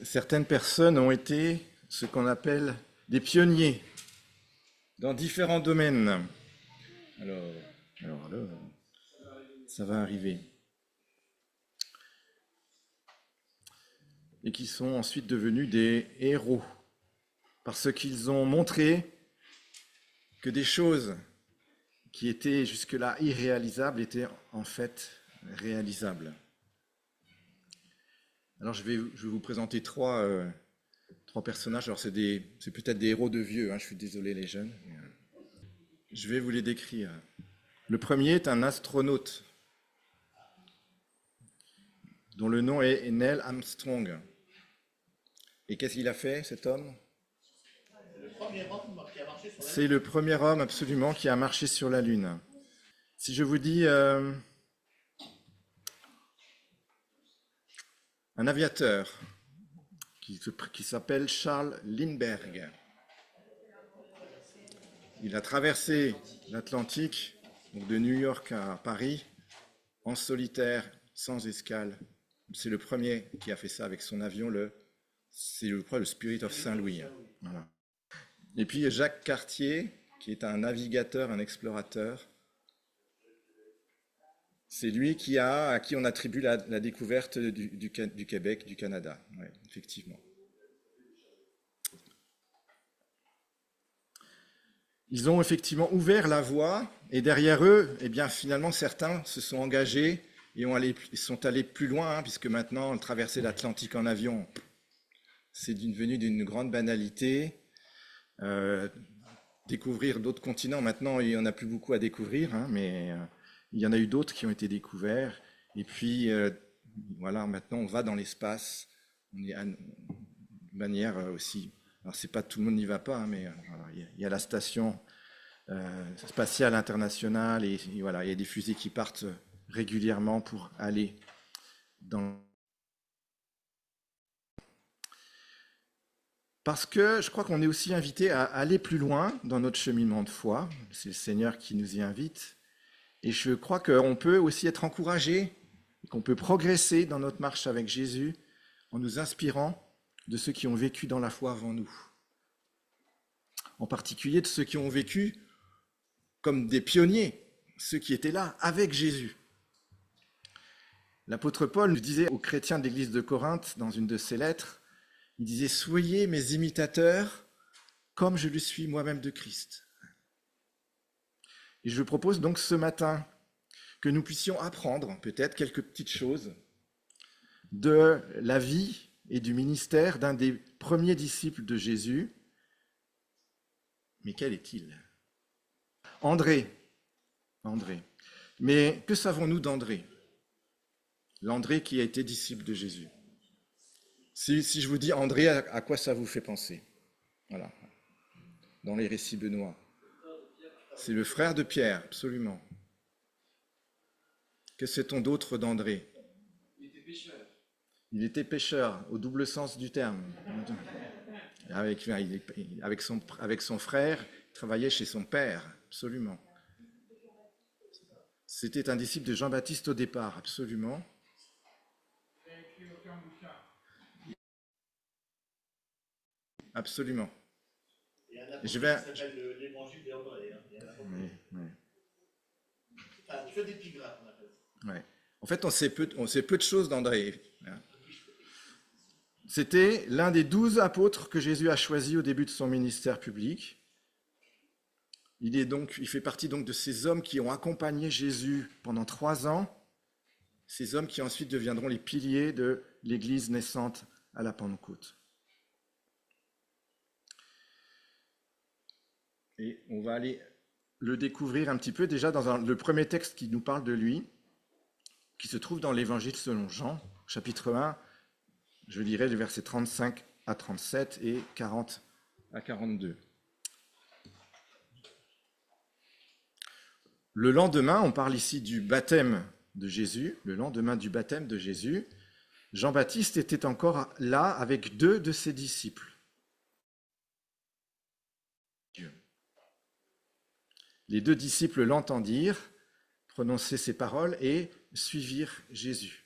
certaines personnes ont été ce qu'on appelle des pionniers dans différents domaines. Alors là, ça va arriver. Et qui sont ensuite devenus des héros, parce qu'ils ont montré que des choses qui étaient jusque-là irréalisables étaient en fait réalisables. Alors je vais vous présenter trois personnages. Alors c'est peut-être des héros de vieux, hein, je suis désolé les jeunes. Je vais vous les décrire. Le premier est un astronaute dont le nom est Neil Armstrong. Et qu'est-ce qu'il a fait, cet homme? C'est le premier homme absolument qui a marché sur la Lune. Si je vous dis un aviateur qui s'appelle Charles Lindbergh, il a traversé l'Atlantique, donc de New York à Paris, en solitaire, sans escale. C'est le premier qui a fait ça avec son avion, c'est je crois le Spirit of Saint-Louis. Voilà. Et puis Jacques Cartier, qui est un navigateur, un explorateur. C'est lui à qui on attribue la découverte du Québec, du Canada. Ouais, effectivement. Ils ont effectivement ouvert la voie, et derrière eux, eh bien, finalement, certains se sont engagés et sont allés plus loin, hein, puisque maintenant, traverser l'Atlantique en avion, c'est devenu d'une grande banalité. Découvrir d'autres continents, maintenant, il n'y en a plus beaucoup à découvrir, hein, mais il y en a eu d'autres qui ont été découverts. Et puis, voilà, maintenant, on va dans l'espace, de manière aussi... Alors, c'est pas tout le monde n'y va pas, hein, mais voilà, il y a la station spatiale internationale et voilà, il y a des fusées qui partent régulièrement pour aller dans... Parce que je crois qu'on est aussi invité à aller plus loin dans notre cheminement de foi. C'est le Seigneur qui nous y invite. Et je crois qu'on peut aussi être encouragé, qu'on peut progresser dans notre marche avec Jésus en nous inspirant de ceux qui ont vécu dans la foi avant nous. En particulier de ceux qui ont vécu comme des pionniers, ceux qui étaient là avec Jésus. L'apôtre Paul nous disait aux chrétiens de l'église de Corinthe, dans une de ses lettres, il disait « Soyez mes imitateurs comme je le suis moi-même de Christ ». Et je propose donc ce matin que nous puissions apprendre peut-être quelques petites choses de la vie et du ministère d'un des premiers disciples de Jésus. Mais quel est-il? André. Mais que savons-nous d'André? L'André qui a été disciple de Jésus. Si je vous dis André, à quoi ça vous fait penser? Voilà. Dans les récits benoît. C'est le frère de Pierre, absolument. Que sait-on d'autre d'André? Il était pêcheur, au double sens du terme. Avec son frère, il travaillait chez son père, absolument. C'était un disciple de Jean-Baptiste au départ, absolument. Absolument. Il y a un apôtre qui s'appelle l'évangile d'André. Oui. Enfin, que d'épigraphes, on appelle ça. Ouais. En fait, on sait peu de choses d'André. C'était l'un des 12 apôtres que Jésus a choisis au début de son ministère public. Il fait partie donc de ces hommes qui ont accompagné Jésus pendant 3 ans, ces hommes qui ensuite deviendront les piliers de l'Église naissante à la Pentecôte. Et on va aller le découvrir un petit peu déjà dans le premier texte qui nous parle de lui, qui se trouve dans l'Évangile selon Jean, chapitre 1, je lirai les versets 35 à 37 et 40 à 42. Le lendemain, on parle ici du baptême de Jésus, le lendemain du baptême de Jésus, Jean-Baptiste était encore là avec 2 de ses disciples. Les 2 disciples l'entendirent prononcer ces paroles et suivirent Jésus.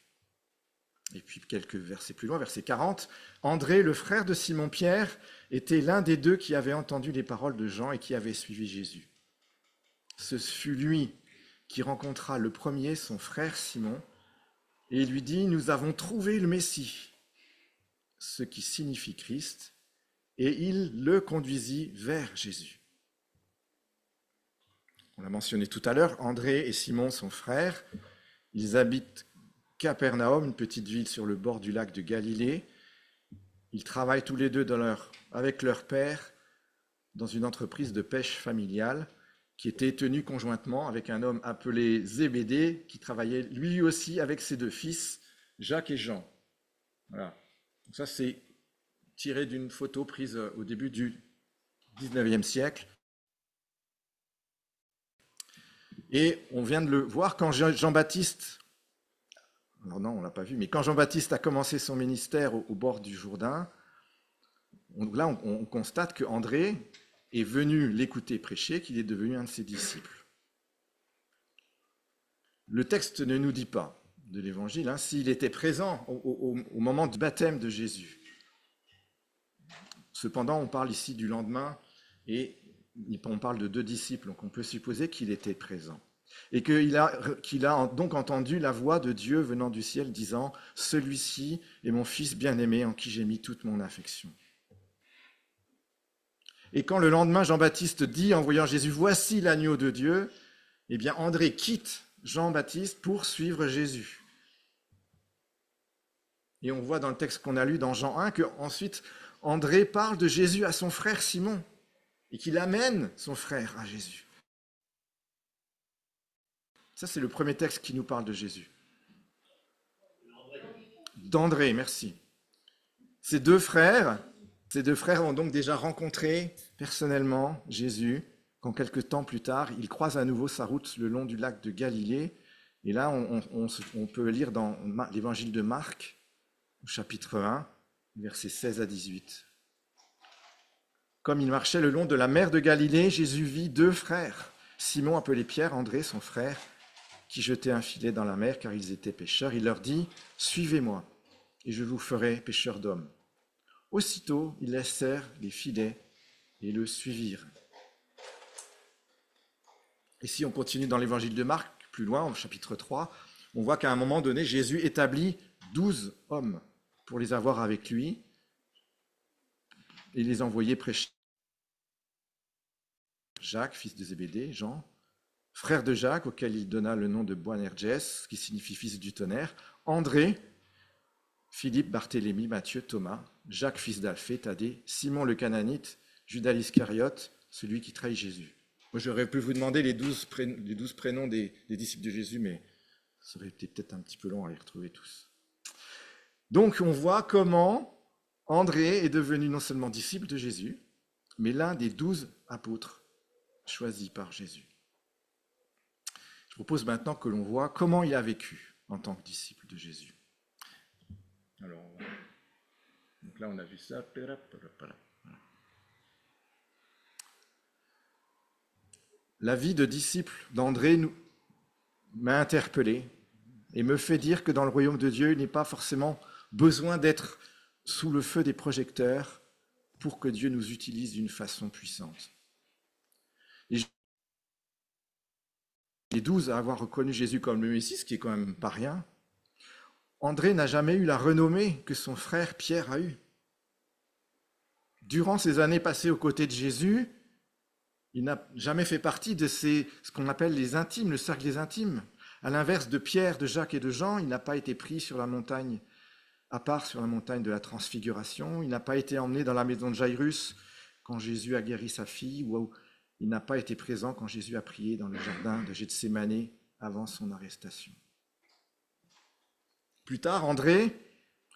Et puis quelques versets plus loin, verset 40, André, le frère de Simon-Pierre, était l'un des deux qui avait entendu les paroles de Jean et qui avait suivi Jésus. Ce fut lui qui rencontra le premier son frère Simon et il lui dit, nous avons trouvé le Messie, ce qui signifie Christ, et il le conduisit vers Jésus. On l'a mentionné tout à l'heure, André et Simon sont frères. Ils habitent Capernaum, une petite ville sur le bord du lac de Galilée. Ils travaillent tous les deux avec leur père dans une entreprise de pêche familiale qui était tenue conjointement avec un homme appelé Zébédée qui travaillait lui aussi avec ses deux fils, Jacques et Jean. Voilà. Donc ça, c'est tiré d'une photo prise au début du 19e siècle. Et on vient de le voir quand Jean-Baptiste, alors non, on ne l'a pas vu, mais quand Jean-Baptiste a commencé son ministère au bord du Jourdain, on constate qu'André est venu l'écouter prêcher, qu'il est devenu un de ses disciples. Le texte ne nous dit pas de l'Évangile s'il était présent au moment du baptême de Jésus. Cependant, on parle ici du lendemain et on parle de deux disciples, donc on peut supposer qu'il était présent. Et qu'il a donc entendu la voix de Dieu venant du ciel disant « Celui-ci est mon fils bien-aimé en qui j'ai mis toute mon affection ». Et quand le lendemain Jean-Baptiste dit en voyant Jésus « Voici l'agneau de Dieu », eh bien André quitte Jean-Baptiste pour suivre Jésus. Et on voit dans le texte qu'on a lu dans Jean 1 qu'ensuite André parle de Jésus à son frère Simon et qu'il amène son frère à Jésus. Ça, c'est le premier texte qui nous parle de Jésus. D'André, merci. Ces deux frères ont donc déjà rencontré personnellement Jésus, quand quelques temps plus tard, ils croisent à nouveau sa route le long du lac de Galilée. Et là, on peut lire dans l'évangile de Marc, au chapitre 1, versets 16 à 18. Comme il marchait le long de la mer de Galilée, Jésus vit deux frères, Simon appelé Pierre, André son frère, qui jetaient un filet dans la mer car ils étaient pêcheurs. Il leur dit « Suivez-moi, et je vous ferai pêcheurs d'hommes. » Aussitôt, ils laissèrent les filets et le suivirent. Et si on continue dans l'évangile de Marc, plus loin, au chapitre 3, on voit qu'à un moment donné, Jésus établit 12 hommes pour les avoir avec lui et les envoyer prêcher. Jacques, fils de Zébédée, Jean, frère de Jacques, auquel il donna le nom de Boanerges, qui signifie fils du tonnerre, André, Philippe, Barthélemy, Matthieu, Thomas, Jacques, fils d'Alphée, Thaddée, Simon le Cananite, Judas l'Iscariote, celui qui trahit Jésus. Moi, j'aurais pu vous demander les 12 prénoms des disciples de Jésus, mais ça aurait été peut-être un petit peu long à les retrouver tous. Donc, on voit comment André est devenu non seulement disciple de Jésus, mais l'un des 12 apôtres choisis par Jésus. Je propose maintenant que l'on voit comment il a vécu en tant que disciple de Jésus. Alors, donc là, on a vu ça. La vie de disciple d'André m'a interpellé et me fait dire que dans le royaume de Dieu, il n'est pas forcément besoin d'être sous le feu des projecteurs pour que Dieu nous utilise d'une façon puissante. Les 12 à avoir reconnu Jésus comme le Messie, ce qui est quand même pas rien, André n'a jamais eu la renommée que son frère Pierre a eue. Durant ces années passées aux côtés de Jésus, il n'a jamais fait partie de ce qu'on appelle les intimes, le cercle des intimes. À l'inverse de Pierre, de Jacques et de Jean, il n'a pas été pris sur la montagne, à part sur la montagne de la Transfiguration. Il n'a pas été emmené dans la maison de Jairus quand Jésus a guéri sa fille, ou il n'a pas été présent quand Jésus a prié dans le jardin de Gethsémanée avant son arrestation. Plus tard, André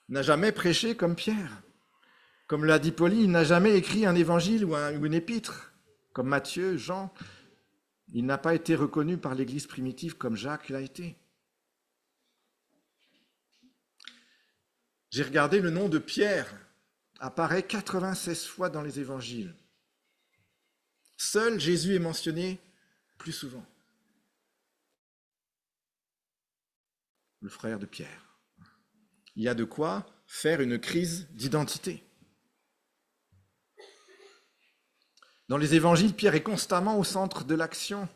n'a jamais prêché comme Pierre. Comme l'a dit Pauline, il n'a jamais écrit un évangile ou une épître, comme Matthieu, Jean. Il n'a pas été reconnu par l'Église primitive comme Jacques l'a été. J'ai regardé, le nom de Pierre apparaît 96 fois dans les évangiles. Seul Jésus est mentionné plus souvent. Le frère de Pierre. il y a de quoi faire une crise d'identité. Dans les évangiles, Pierre est constamment au centre de l'action.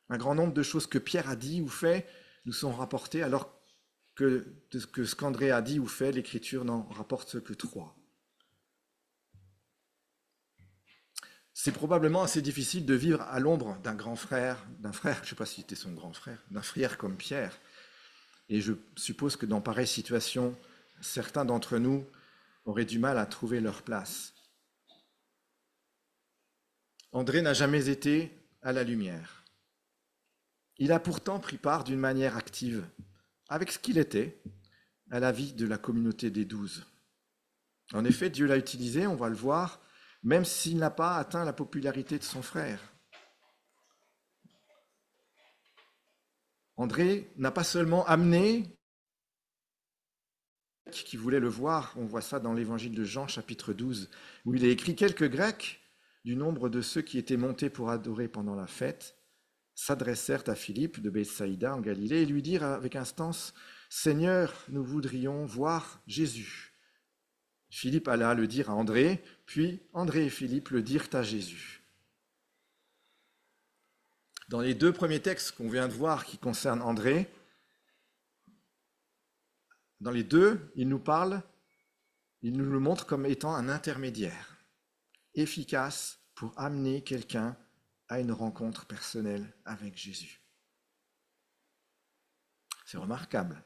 Un grand nombre de choses que Pierre a dit ou fait nous sont rapportées, alors que ce qu'André a dit ou fait, l'Écriture n'en rapporte que 3. C'est probablement assez difficile de vivre à l'ombre d'un grand frère, d'un frère, je ne sais pas si c'était son grand frère, d'un frère comme Pierre. Et je suppose que dans pareille situation, certains d'entre nous auraient du mal à trouver leur place. André n'a jamais été à la lumière. Il a pourtant pris part d'une manière active, avec ce qu'il était, à la vie de la communauté des 12. En effet, Dieu l'a utilisé, on va le voir, même s'il n'a pas atteint la popularité de son frère. André n'a pas seulement amené qui voulait le voir, on voit ça dans l'évangile de Jean, chapitre 12, où il est écrit « Quelques Grecs, du nombre de ceux qui étaient montés pour adorer pendant la fête, s'adressèrent à Philippe de Bethsaïda en Galilée et lui dirent avec instance « Seigneur, nous voudrions voir Jésus ». Philippe alla le dire à André, puis André et Philippe le dirent à Jésus. Dans les 2 premiers textes qu'on vient de voir qui concernent André, dans les 2, il nous le montre comme étant un intermédiaire, efficace pour amener quelqu'un à une rencontre personnelle avec Jésus. C'est remarquable.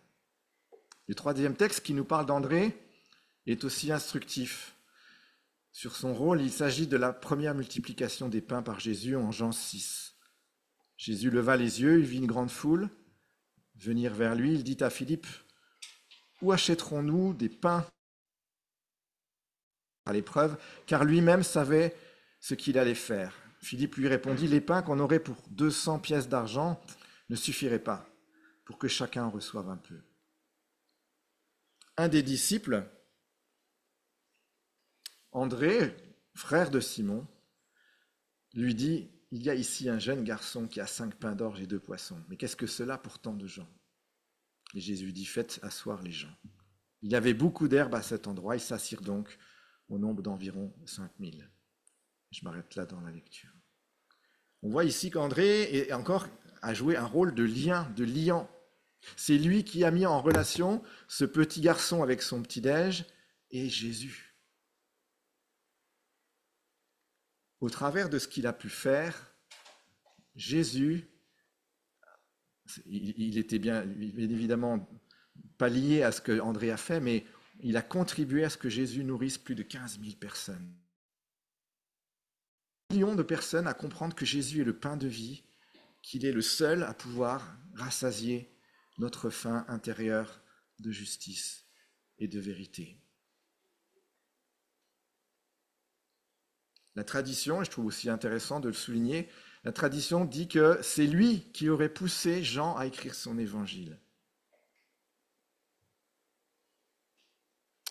Le 3e texte qui nous parle d'André est aussi instructif. Sur son rôle, il s'agit de la première multiplication des pains par Jésus en Jean 6. Jésus leva les yeux, il vit une grande foule venir vers lui. Il dit à Philippe, « Où achèterons-nous des pains ?» à l'épreuve, car lui-même savait ce qu'il allait faire. Philippe lui répondit, « Les pains qu'on aurait pour 200 pièces d'argent ne suffiraient pas pour que chacun en reçoive un peu. » Un des disciples, André, frère de Simon, lui dit, « Il y a ici un jeune garçon qui a 5 pains d'orge et 2 poissons. Mais qu'est-ce que cela pour tant de gens ?» Et Jésus dit, « Faites asseoir les gens. » Il y avait beaucoup d'herbe à cet endroit, ils s'assirent donc au nombre d'environ 5000. Je m'arrête là dans la lecture. On voit ici qu'André a joué un rôle de lien, de liant. C'est lui qui a mis en relation ce petit garçon avec son petit-déj et Jésus. Au travers de ce qu'il a pu faire, Jésus, il était bien évidemment pas lié à ce que André a fait, mais il a contribué à ce que Jésus nourrisse plus de 15 000 personnes. Millions de personnes à comprendre que Jésus est le pain de vie, qu'il est le seul à pouvoir rassasier notre faim intérieure de justice et de vérité. La tradition, et je trouve aussi intéressant de le souligner, la tradition dit que c'est lui qui aurait poussé Jean à écrire son évangile.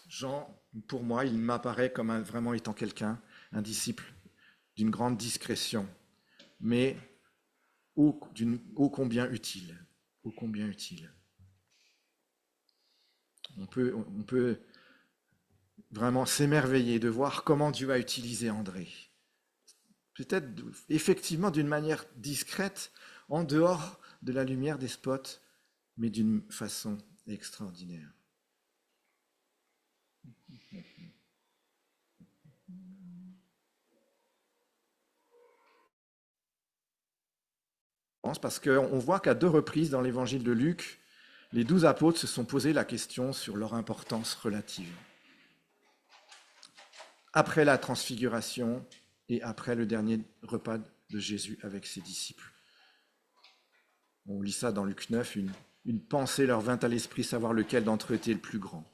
Jean, pour moi, il m'apparaît comme vraiment étant quelqu'un, un disciple d'une grande discrétion, mais ô combien utile. Ô combien utile. On peut vraiment s'émerveiller de voir comment Dieu a utilisé André. Peut-être effectivement d'une manière discrète, en dehors de la lumière des spots, mais d'une façon extraordinaire. Parce qu'on voit qu'à 2 reprises dans l'évangile de Luc, les 12 apôtres se sont posé la question sur leur importance relative. Après la transfiguration et après le dernier repas de Jésus avec ses disciples. On lit ça dans Luc 9, une pensée leur vint à l'esprit, savoir lequel d'entre eux était le plus grand.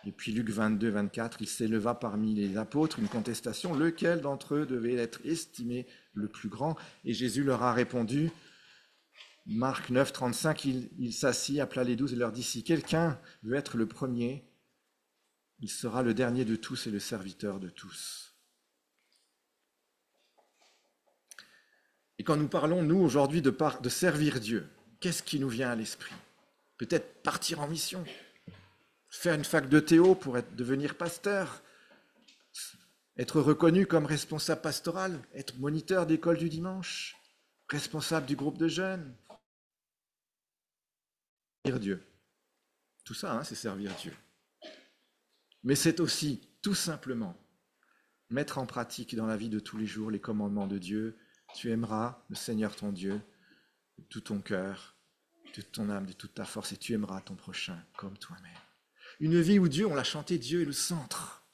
Et puis Luc 22, 24, il s'éleva parmi les apôtres une contestation, lequel d'entre eux devait être estimé le plus grand. Et Jésus leur a répondu, Marc 9, 35, il s'assit, appela les 12 et leur dit, si quelqu'un veut être le premier, il sera le dernier de tous et le serviteur de tous. Et quand nous parlons, nous, aujourd'hui, de servir Dieu, qu'est-ce qui nous vient à l'esprit ? Peut-être partir en mission, faire une fac de théo pour devenir pasteur, être reconnu comme responsable pastoral, être moniteur d'école du dimanche, responsable du groupe de jeunes. Servir Dieu. Tout ça, c'est servir Dieu. Mais c'est aussi, tout simplement, mettre en pratique dans la vie de tous les jours les commandements de Dieu. Tu aimeras le Seigneur ton Dieu de tout ton cœur, de toute ton âme, de toute ta force, et tu aimeras ton prochain comme toi-même. Une vie où Dieu, on l'a chanté, Dieu est le centre,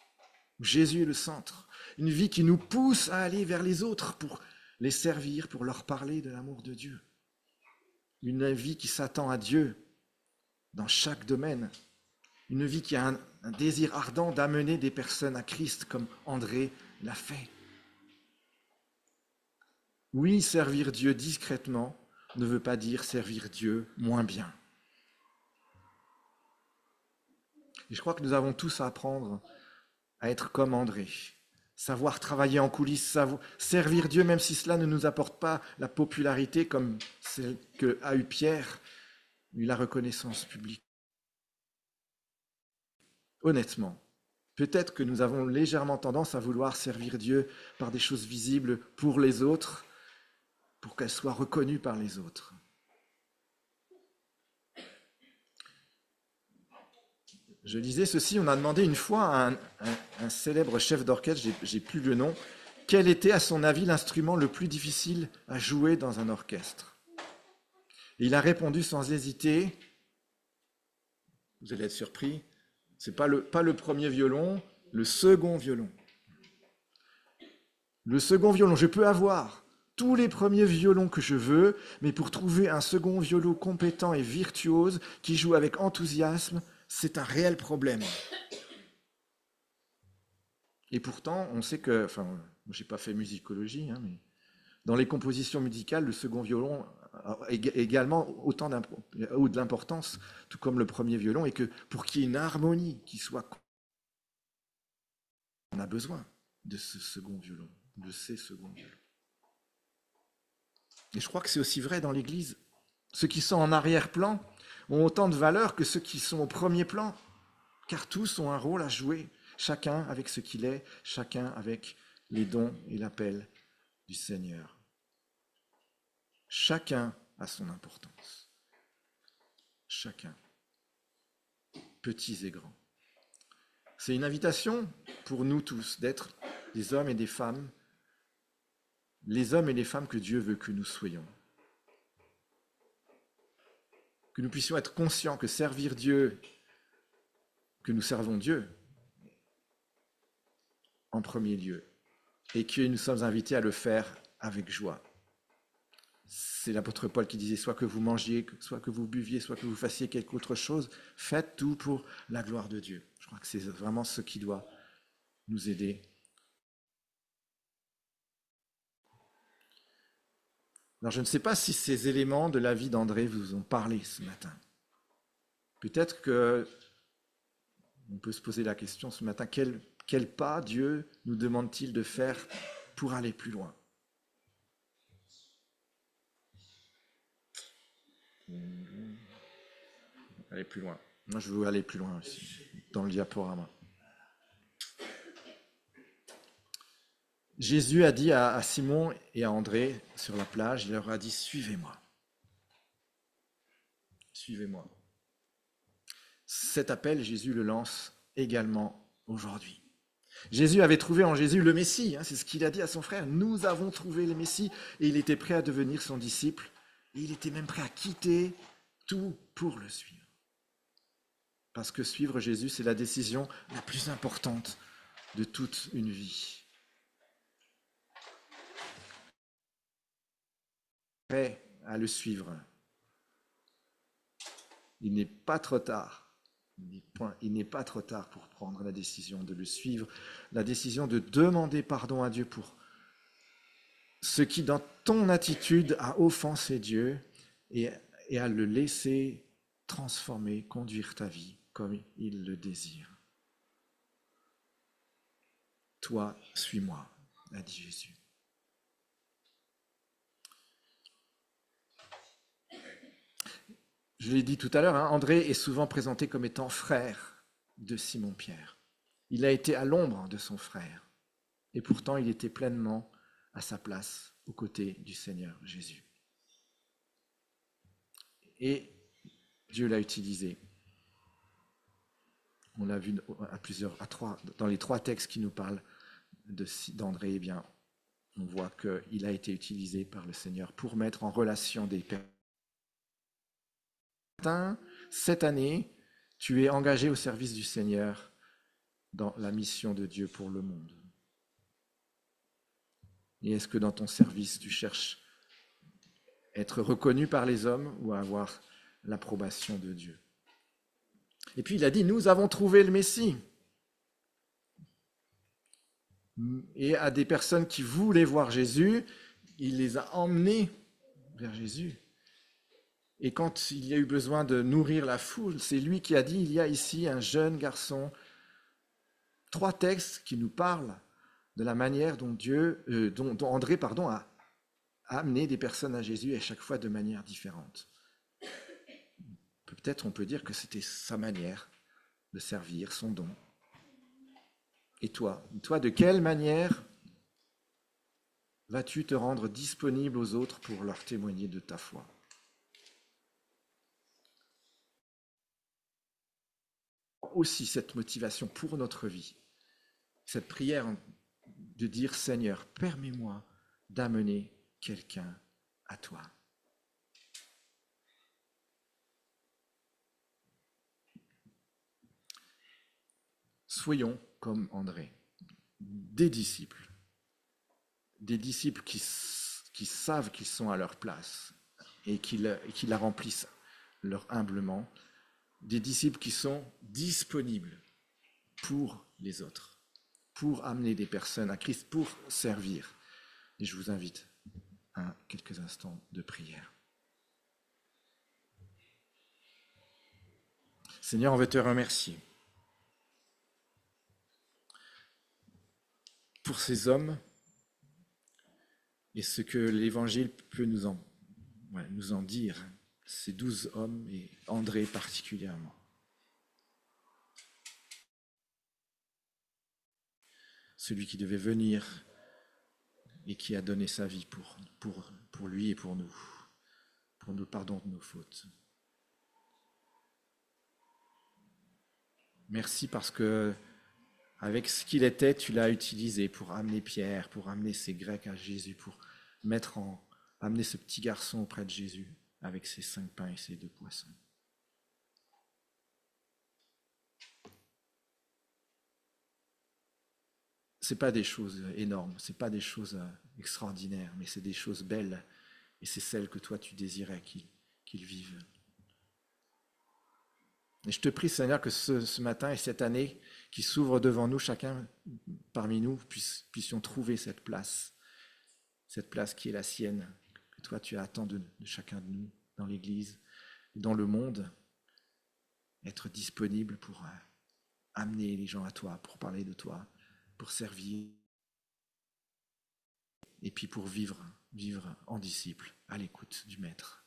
où Jésus est le centre. Une vie qui nous pousse à aller vers les autres pour les servir, pour leur parler de l'amour de Dieu. Une vie qui s'attend à Dieu dans chaque domaine. Une vie qui a un désir ardent d'amener des personnes à Christ comme André l'a fait. Oui, servir Dieu discrètement ne veut pas dire servir Dieu moins bien. Et je crois que nous avons tous à apprendre à être comme André, savoir travailler en coulisses, servir Dieu même si cela ne nous apporte pas la popularité comme celle qu'a eu Pierre, eu la reconnaissance publique. Honnêtement, peut-être que nous avons légèrement tendance à vouloir servir Dieu par des choses visibles pour les autres, pour qu'elles soient reconnues par les autres. Je disais ceci, on a demandé une fois à un célèbre chef d'orchestre, j'ai plus le nom, quel était à son avis l'instrument le plus difficile à jouer dans un orchestre. Et il a répondu sans hésiter, vous allez être surpris, c'est pas le premier violon, le second violon. Le second violon, je peux avoir tous les premiers violons que je veux, mais pour trouver un second violon compétent et virtuose qui joue avec enthousiasme, c'est un réel problème. Et pourtant, on sait que, je n'ai pas fait musicologie, mais dans les compositions musicales, le second violon a également autant de l'importance, tout comme le premier violon, et que pour qu'il y ait une harmonie qui soit, on a besoin de ce second violon, de ces seconds violons. Et je crois que c'est aussi vrai dans l'Église. Ceux qui sont en arrière-plan ont autant de valeur que ceux qui sont au premier plan, car tous ont un rôle à jouer, chacun avec ce qu'il est, chacun avec les dons et l'appel du Seigneur. Chacun a son importance. Chacun, petits et grands. C'est une invitation pour nous tous d'être des hommes et des femmes, les hommes et les femmes que Dieu veut que nous soyons. Que nous puissions être conscients que servir Dieu, que nous servons Dieu en premier lieu, et que nous sommes invités à le faire avec joie. C'est l'apôtre Paul qui disait, soit que vous mangiez, soit que vous buviez, soit que vous fassiez quelque autre chose, faites tout pour la gloire de Dieu. Je crois que c'est vraiment ce qui doit nous aider. Alors je ne sais pas si ces éléments de la vie d'André vous ont parlé ce matin. Peut-être que on peut se poser la question ce matin, quel pas Dieu nous demande-t-il de faire pour aller plus loin ? Aller plus loin. Moi, je veux aller plus loin aussi, dans le diaporama. Jésus a dit à Simon et à André sur la plage, il leur a dit « Suivez-moi. Suivez-moi. » Cet appel, Jésus le lance également aujourd'hui. Jésus avait trouvé en Jésus le Messie, c'est ce qu'il a dit à son frère. Nous avons trouvé le Messie et il était prêt à devenir son disciple. Et il était même prêt à quitter tout pour le suivre. Parce que suivre Jésus, c'est la décision la plus importante de toute une vie. Prêt à le suivre. Il n'est pas trop tard. Il n'est pas trop tard pour prendre la décision de le suivre, la décision de demander pardon à Dieu pour ce qui, dans ton attitude, a offensé Dieu et à le laisser transformer, conduire ta vie comme il le désire. Toi, suis-moi, a dit Jésus. Je l'ai dit tout à l'heure, André est souvent présenté comme étant frère de Simon-Pierre. Il a été à l'ombre de son frère. Et pourtant, il était pleinement à sa place aux côtés du Seigneur Jésus. Et Dieu l'a utilisé. On l'a vu dans les 3 textes qui nous parlent d'André, eh bien, on voit qu'il a été utilisé par le Seigneur pour mettre en relation des personnes. Cette année, tu es engagé au service du Seigneur dans la mission de Dieu pour le monde. Et est-ce que dans ton service, tu cherches à être reconnu par les hommes ou à avoir l'approbation de Dieu? Et puis il a dit, nous avons trouvé le Messie. Et à des personnes qui voulaient voir Jésus, il les a emmenés vers Jésus. Et quand il y a eu besoin de nourrir la foule, c'est lui qui a dit, il y a ici un jeune garçon. 3 textes qui nous parlent de la manière dont André a amené des personnes à Jésus, à chaque fois de manière différente. Peut-être on peut dire que c'était sa manière de servir, son don. Et toi, de quelle manière vas-tu te rendre disponible aux autres pour leur témoigner de ta foi? Aussi cette motivation pour notre vie, cette prière de dire, Seigneur, permets-moi d'amener quelqu'un à toi. Soyons comme André, des disciples qui savent qu'ils sont à leur place et qui la remplissent humblement, des disciples qui sont disponibles pour les autres, pour amener des personnes à Christ, pour servir. Et je vous invite à quelques instants de prière. Seigneur, on veut te remercier pour ces hommes et ce que l'Évangile peut nous en dire, ces 12 hommes et André particulièrement. Celui qui devait venir et qui a donné sa vie pour lui et pour nous le pardon de nos fautes. Merci parce que avec ce qu'il était, tu l'as utilisé pour amener Pierre, pour amener ces Grecs à Jésus, pour amener ce petit garçon auprès de Jésus avec ses 5 pains et ses 2 poissons. Ce n'est pas des choses énormes, ce n'est pas des choses extraordinaires, mais c'est des choses belles, et c'est celles que toi tu désirais qu'ils vivent. Et je te prie, Seigneur, que ce matin et cette année qui s'ouvre devant nous, chacun parmi nous, puissions trouver cette place qui est la sienne, que toi tu attends de chacun de nous, dans l'Église, dans le monde, être disponible pour amener les gens à toi, pour parler de toi, pour servir, et puis pour vivre en disciple, à l'écoute du Maître.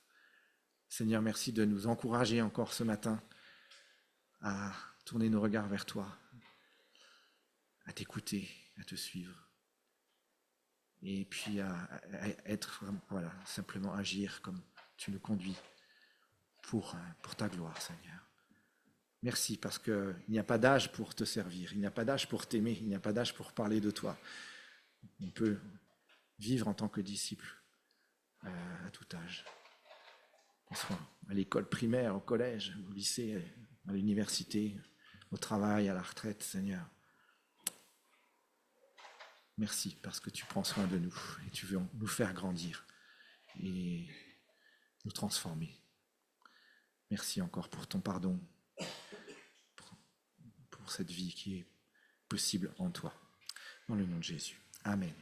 Seigneur, merci de nous encourager encore ce matin à tourner nos regards vers toi, à t'écouter, à te suivre, et puis à être, simplement agir comme tu nous conduis pour ta gloire, Seigneur. Merci parce qu'il n'y a pas d'âge pour te servir, il n'y a pas d'âge pour t'aimer, il n'y a pas d'âge pour parler de toi. On peut vivre en tant que disciple à tout âge. Qu'on soit à l'école primaire, au collège, au lycée, à l'université, au travail, à la retraite, Seigneur. Merci parce que tu prends soin de nous et tu veux nous faire grandir et nous transformer. Merci encore pour ton pardon, pour cette vie qui est possible en toi. Dans le nom de Jésus. Amen.